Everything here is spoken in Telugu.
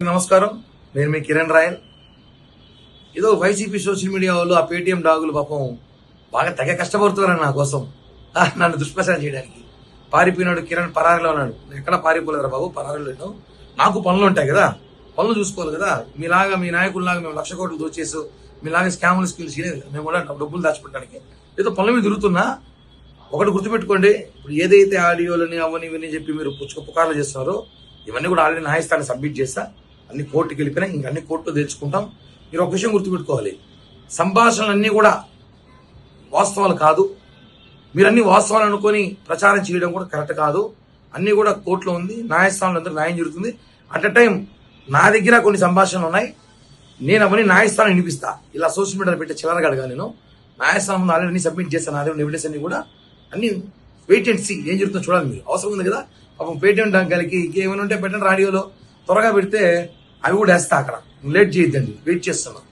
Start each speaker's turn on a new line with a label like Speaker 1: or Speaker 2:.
Speaker 1: నమస్కారం, నేను మీ కిరణ్ రాయల్. ఏదో వైసీపీ సోషల్ మీడియా వాళ్ళు ఆ పేటీఎం డాగులు పాపం బాగా తెగ కష్టపడుతున్నారు నా కోసం, నన్ను దుష్ప్రచారం చేయడానికి. పారిపోయినాడు కిరణ్, పరారిలో ఉన్నాడు. ఎక్కడ పారిపోలేదురా బాబు, పరారిలో లేను. నాకు పనులు ఉంటాయి కదా, పనులు చూసుకోవాలి కదా. మీలాగా మీ నాయకుల్లాగా మేము 1,00,000 కోట్లు దోచేసు మీలాగా స్కాములు స్కిల్స్ చేయలేదు. మేము కూడా డబ్బులు దాచిపెట్టడానికి ఏదో పనుల మీద తిరుగుతున్నా. ఒకటి గుర్తుపెట్టుకోండి, ఇప్పుడు ఏదైతే ఆడియోలని అవని ఇవన్నీ చెప్పి మీరు పుకార్లు చేస్తున్నారో ఇవన్నీ కూడా ఆల్రెడీ న్యాయస్థానాన్ని సబ్మిట్ చేస్తా. అన్ని కోర్టుకి వెళ్ళిపోయినా ఇంకా అన్ని కోర్టులో తెచ్చుకుంటాం. మీరు ఒక విషయం గుర్తుపెట్టుకోవాలి, సంభాషణలన్నీ కూడా వాస్తవాలు కాదు. మీరు అన్ని వాస్తవాలు అనుకొని ప్రచారం చేయడం కూడా కరెక్ట్ కాదు. అన్ని కూడా కోర్టులో ఉంది, న్యాయస్థానంలో అందరూ న్యాయం జరుగుతుంది. అట్ అ టైం నా దగ్గర కొన్ని సంభాషణలు ఉన్నాయి, నేను అవన్నీ న్యాయస్థానం వినిపిస్తా. ఇలా సోషల్ మీడియాలో పెట్టే చిల్లరగాడుగా నేను న్యాయస్థానం ముందు ఆల్రెడీ సబ్మిట్ చేస్తాను. అదే ఎవిడెన్స్ అన్ని కూడా అన్ని వెయిట్ అండ్ సీ ఏం జరుగుతుందో చూడాలి. మీరు అవసరం ఉంది కదా. పాపం పేటీఎం డాగ్గాలకి ఇంకేమైనా ఉంటే పెట్టండి, రాడియోలో త్వరగా పెడితే అవి కూడా వేస్తా. అక్కడ లేట్ చేయొద్దండి, వెయిట్ చేస్తున్నాం.